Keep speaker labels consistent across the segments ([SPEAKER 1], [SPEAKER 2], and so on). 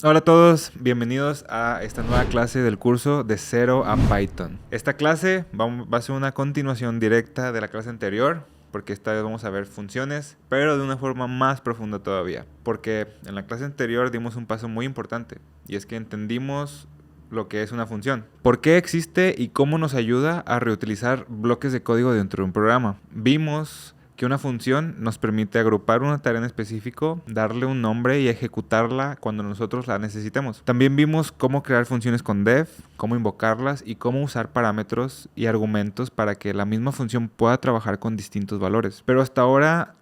[SPEAKER 1] Hola a todos, bienvenidos a esta nueva clase del curso de Cero a Python. Esta clase va a ser una continuación directa de la clase anterior, porque esta vez vamos a ver funciones, pero de una forma más profunda todavía. Porque en la clase anterior dimos un paso muy importante, y es que entendimos lo que es una función, por qué existe y cómo nos ayuda a reutilizar bloques de código dentro de un programa. Vimos que una función nos permite agrupar una tarea en específico, darle un nombre y ejecutarla cuando nosotros la necesitemos. También vimos cómo crear funciones con def, cómo invocarlas y cómo usar parámetros y argumentos para que la misma función pueda trabajar con distintos valores. Pero hasta ahora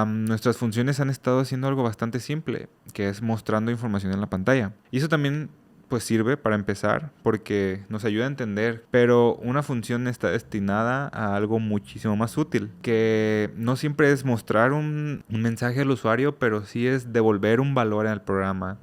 [SPEAKER 1] nuestras funciones han estado haciendo algo bastante simple, que es mostrando información en la pantalla. Y eso también pues sirve para empezar porque nos ayuda a entender, pero una función está destinada a algo muchísimo más útil, que no siempre es mostrar un mensaje al usuario, pero sí es devolver un valor al programa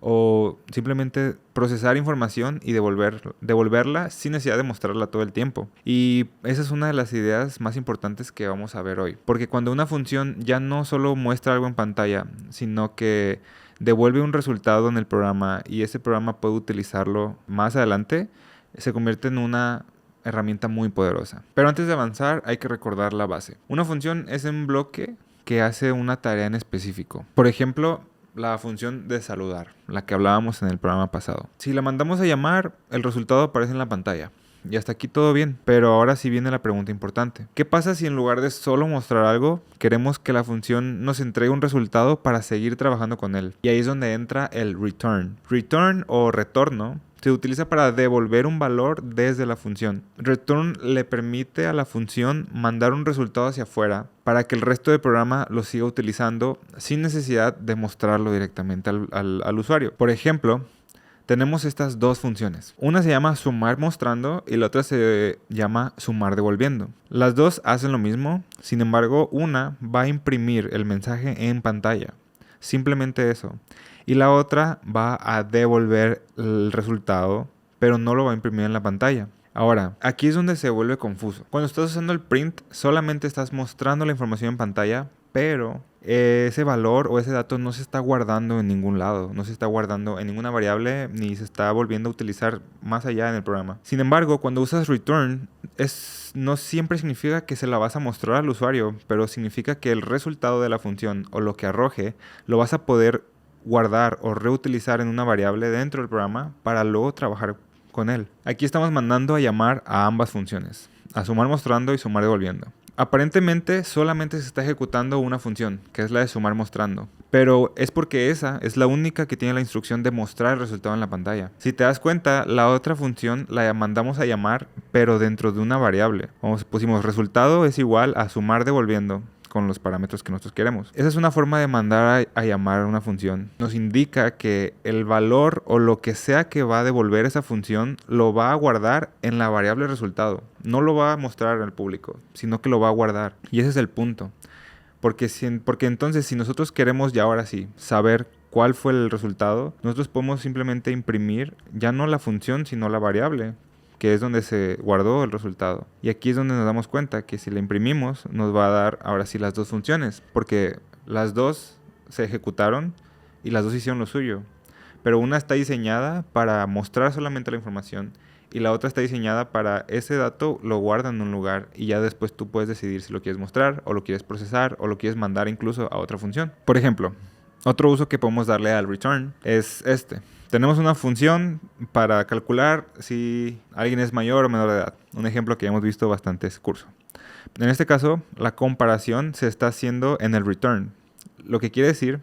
[SPEAKER 1] o simplemente procesar información y devolverla sin necesidad de mostrarla todo el tiempo. Y esa es una de las ideas más importantes que vamos a ver hoy, porque cuando una función ya no solo muestra algo en pantalla, sino que devuelve un resultado en el programa y ese programa puede utilizarlo más adelante, se convierte en una herramienta muy poderosa. Pero antes de avanzar hay que recordar la base. Una función es un bloque que hace una tarea en específico. Por ejemplo, la función de saludar, la que hablábamos en el programa pasado. Si la mandamos a llamar, el resultado aparece en la pantalla. Y hasta aquí todo bien, pero ahora sí viene la pregunta importante. ¿Qué pasa si en lugar de solo mostrar algo, queremos que la función nos entregue un resultado para seguir trabajando con él? Y ahí es donde entra el return. Return o retorno se utiliza para devolver un valor desde la función. Return le permite a la función mandar un resultado hacia afuera para que el resto del programa lo siga utilizando sin necesidad de mostrarlo directamente al usuario. Por ejemplo, tenemos estas dos funciones. Una se llama sumar mostrando y la otra se llama sumar devolviendo. Las dos hacen lo mismo, sin embargo, una va a imprimir el mensaje en pantalla. Simplemente eso. Y la otra va a devolver el resultado, pero no lo va a imprimir en la pantalla. Ahora, aquí es donde se vuelve confuso. Cuando estás usando el print, solamente estás mostrando la información en pantalla, pero ese valor o ese dato no se está guardando en ningún lado, no se está guardando en ninguna variable ni se está volviendo a utilizar más allá en el programa. Sin embargo, cuando usas return, no siempre significa que se la vas a mostrar al usuario, pero significa que el resultado de la función o lo que arroje lo vas a poder guardar o reutilizar en una variable dentro del programa para luego trabajar con él. Aquí estamos mandando a llamar a ambas funciones, a sumar mostrando y sumar devolviendo. Aparentemente solamente se está ejecutando una función, que es la de sumar mostrando, pero es porque esa es la única que tiene la instrucción de mostrar el resultado en la pantalla. Si te das cuenta, la otra función la mandamos a llamar, pero dentro de una variable. Como pusimos resultado es igual a sumar devolviendo con los parámetros que nosotros queremos. Esa es una forma de mandar a llamar a una función. Nos indica que el valor o lo que sea que va a devolver esa función lo va a guardar en la variable resultado. No lo va a mostrar al público, sino que lo va a guardar. Y ese es el punto. Porque entonces si nosotros queremos ya ahora sí saber cuál fue el resultado, nosotros podemos simplemente imprimir ya no la función, sino la variable, que es donde se guardó el resultado. Y aquí es donde nos damos cuenta que si la imprimimos, nos va a dar ahora sí las dos funciones, porque las dos se ejecutaron y las dos hicieron lo suyo. Pero una está diseñada para mostrar solamente la información y la otra está diseñada para ese dato lo guarda en un lugar y ya después tú puedes decidir si lo quieres mostrar o lo quieres procesar o lo quieres mandar incluso a otra función. Por ejemplo, otro uso que podemos darle al return es este. Tenemos una función para calcular si alguien es mayor o menor de edad. Un ejemplo que ya hemos visto bastante en este curso. En este caso, la comparación se está haciendo en el return. Lo que quiere decir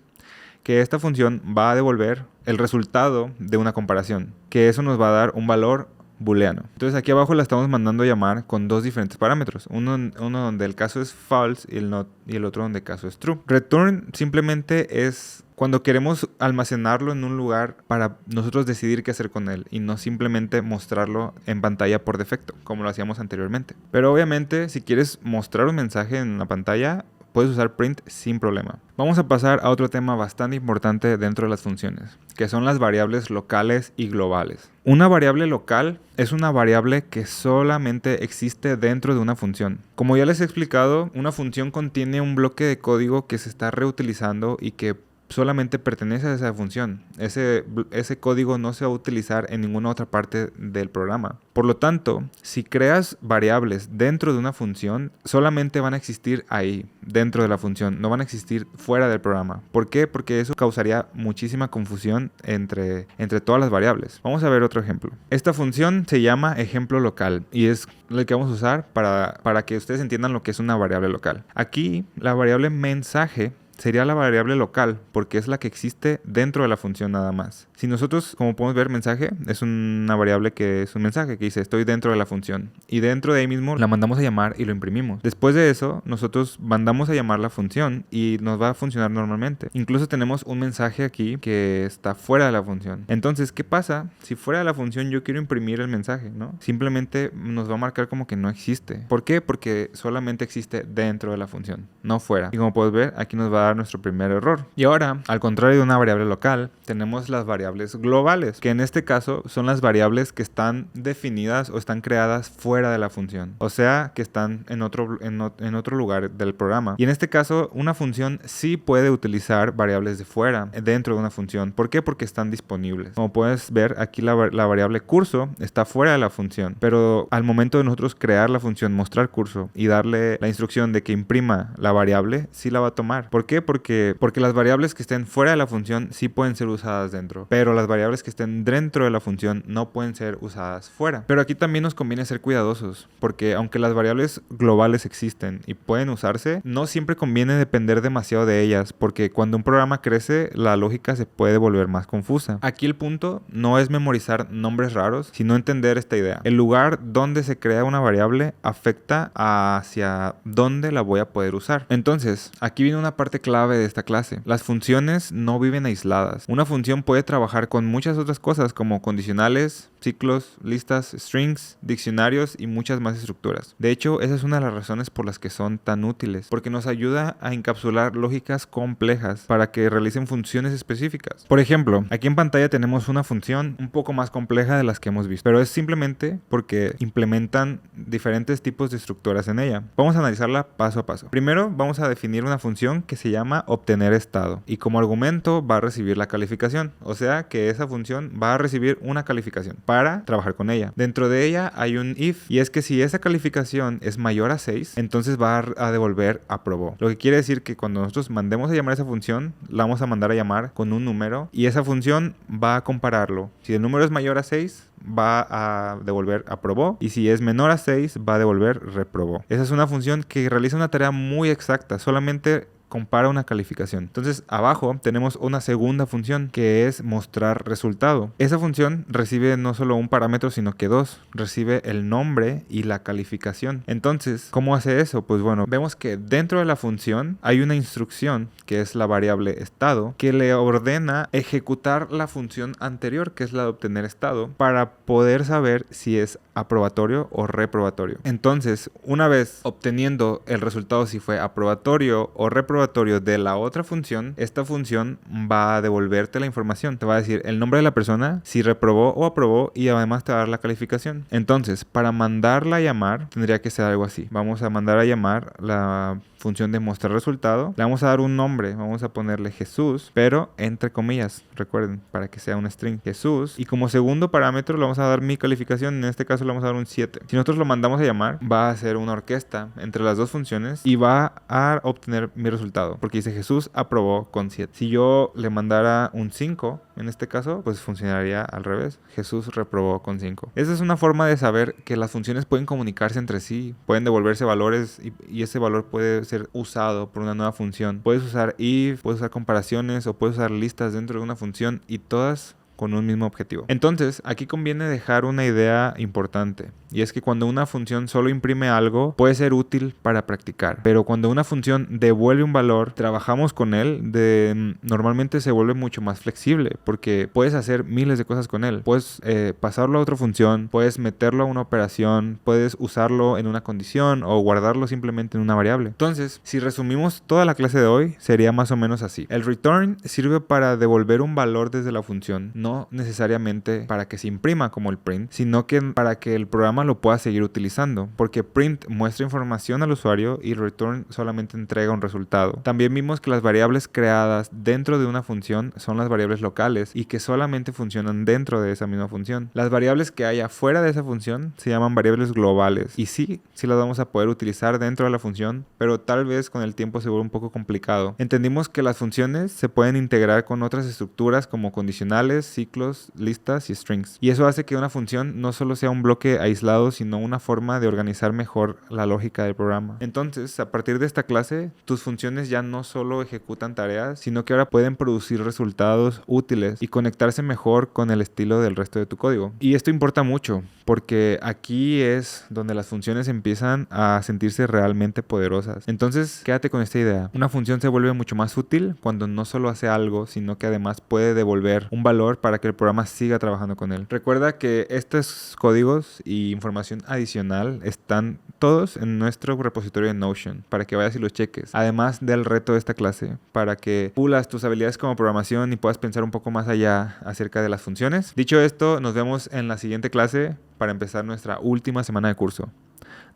[SPEAKER 1] que esta función va a devolver el resultado de una comparación, que eso nos va a dar un valor booleano. Entonces aquí abajo la estamos mandando a llamar con dos diferentes parámetros. Uno donde el caso es false y el otro donde el caso es true. Return simplemente es cuando queremos almacenarlo en un lugar para nosotros decidir qué hacer con él y no simplemente mostrarlo en pantalla por defecto, como lo hacíamos anteriormente. Pero obviamente si quieres mostrar un mensaje en la pantalla, puedes usar print sin problema. Vamos a pasar a otro tema bastante importante dentro de las funciones, que son las variables locales y globales. Una variable local es una variable que solamente existe dentro de una función. Como ya les he explicado, una función contiene un bloque de código que se está reutilizando y que solamente pertenece a esa función. Ese código no se va a utilizar en ninguna otra parte del programa. Por lo tanto, si creas variables dentro de una función, solamente van a existir ahí, dentro de la función. No van a existir fuera del programa. ¿Por qué? Porque eso causaría muchísima confusión entre todas las variables. Vamos a ver otro ejemplo. Esta función se llama ejemplo local y es lo que vamos a usar para que ustedes entiendan lo que es una variable local. Aquí, la variable mensaje sería la variable local, porque es la que existe dentro de la función nada más. Si nosotros, como podemos ver, mensaje es una variable que es un mensaje que dice estoy dentro de la función. Y dentro de ahí mismo la mandamos a llamar y lo imprimimos. Después de eso, nosotros mandamos a llamar la función y nos va a funcionar normalmente. Incluso tenemos un mensaje aquí que está fuera de la función. Entonces, ¿qué pasa? Si fuera de la función yo quiero imprimir el mensaje, ¿no? Simplemente nos va a marcar como que no existe. ¿Por qué? Porque solamente existe dentro de la función, no fuera. Y como puedes ver, aquí nos va a dar nuestro primer error. Y ahora, al contrario de una variable local, tenemos las variables globales, que en este caso son las variables que están definidas o están creadas fuera de la función. O sea, que están en otro lugar del programa. Y en este caso, una función sí puede utilizar variables de fuera dentro de una función. ¿Por qué? Porque están disponibles. Como puedes ver, aquí la variable curso está fuera de la función. Pero al momento de nosotros crear la función mostrar curso y darle la instrucción de que imprima la variable, sí la va a tomar. ¿Por qué? Porque las variables que estén fuera de la función sí pueden ser usadas dentro, pero las variables que estén dentro de la función no pueden ser usadas fuera. Pero aquí también nos conviene ser cuidadosos, porque aunque las variables globales existen y pueden usarse, no siempre conviene depender demasiado de ellas, porque cuando un programa crece, la lógica se puede volver más confusa. Aquí el punto no es memorizar nombres raros, sino entender esta idea. El lugar donde se crea una variable afecta hacia dónde la voy a poder usar. Entonces, aquí viene una parte clave de esta clase. Las funciones no viven aisladas. Una función puede trabajar con muchas otras cosas como condicionales, ciclos, listas, strings, diccionarios y muchas más estructuras. De hecho, esa es una de las razones por las que son tan útiles, porque nos ayuda a encapsular lógicas complejas para que realicen funciones específicas. Por ejemplo, aquí en pantalla tenemos una función un poco más compleja de las que hemos visto, pero es simplemente porque implementan diferentes tipos de estructuras en ella. Vamos a analizarla paso a paso. Primero, vamos a definir una función que se llama obtener estado y como argumento va a recibir la calificación, o sea que esa función va a recibir una calificación para trabajar con ella. Dentro de ella hay un if y es que si esa calificación es mayor a 6, entonces va a devolver aprobó. Lo que quiere decir que cuando nosotros mandemos a llamar a esa función, la vamos a mandar a llamar con un número y esa función va a compararlo. Si el número es mayor a 6, va a devolver aprobó y si es menor a 6 va a devolver reprobó. Esa es una función que realiza una tarea muy exacta, solamente compara una calificación. Entonces abajo tenemos una segunda función que es mostrar resultado. Esa función recibe no solo un parámetro sino que dos, recibe el nombre y la calificación. Entonces, ¿cómo hace eso? Pues bueno, vemos que dentro de la función hay una instrucción que es la variable estado que le ordena ejecutar la función anterior que es la de obtener estado para poder saber si es aprobatorio o reprobatorio. Entonces, una vez obteniendo el resultado si fue aprobatorio o reprobatorio de la otra función, esta función va a devolverte la información. Te va a decir el nombre de la persona, si reprobó o aprobó y además te va a dar la calificación. Entonces, para mandarla a llamar, tendría que ser algo así. Vamos a mandar a llamar la función de mostrar resultado. Le vamos a dar un nombre, vamos a ponerle Jesús, pero entre comillas, recuerden, para que sea un string Jesús. Y como segundo parámetro le vamos a dar mi calificación, en este caso le vamos a dar un 7. Si nosotros lo mandamos a llamar, va a hacer una orquesta entre las dos funciones y va a obtener mi resultado, porque dice Jesús aprobó con 7. Si yo le mandara un 5, en este caso, pues funcionaría al revés. Jesús reprobó con 5. Esa es una forma de saber que las funciones pueden comunicarse entre sí, pueden devolverse valores y ese valor puede ser usado por una nueva función. Puedes usar if, puedes usar comparaciones o puedes usar listas dentro de una función y todas con un mismo objetivo. Entonces, aquí conviene dejar una idea importante, y es que cuando una función solo imprime algo, puede ser útil para practicar, pero cuando una función devuelve un valor, trabajamos con él, normalmente se vuelve mucho más flexible, porque puedes hacer miles de cosas con él. Puedes pasarlo a otra función, puedes meterlo a una operación, puedes usarlo en una condición o guardarlo simplemente en una variable. Entonces, si resumimos toda la clase de hoy, sería más o menos así. El return sirve para devolver un valor desde la función, no no necesariamente para que se imprima como el print, sino que para que el programa lo pueda seguir utilizando, porque print muestra información al usuario y return solamente entrega un resultado. También vimos que las variables creadas dentro de una función son las variables locales y que solamente funcionan dentro de esa misma función. Las variables que hay afuera de esa función se llaman variables globales y sí las vamos a poder utilizar dentro de la función, pero tal vez con el tiempo se vuelve un poco complicado. Entendimos que las funciones se pueden integrar con otras estructuras como condicionales, ciclos, listas y strings. Y eso hace que una función no solo sea un bloque aislado, sino una forma de organizar mejor la lógica del programa. Entonces, a partir de esta clase, tus funciones ya no solo ejecutan tareas, sino que ahora pueden producir resultados útiles y conectarse mejor con el estilo del resto de tu código. Y esto importa mucho, porque aquí es donde las funciones empiezan a sentirse realmente poderosas. Entonces, quédate con esta idea. Una función se vuelve mucho más útil cuando no solo hace algo, sino que además puede devolver un valor para que el programa siga trabajando con él. Recuerda que estos códigos y información adicional están todos en nuestro repositorio de Notion para que vayas y los cheques. Además del reto de esta clase, para que pulas tus habilidades como programación y puedas pensar un poco más allá acerca de las funciones. Dicho esto, nos vemos en la siguiente clase para empezar nuestra última semana de curso.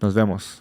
[SPEAKER 1] Nos vemos.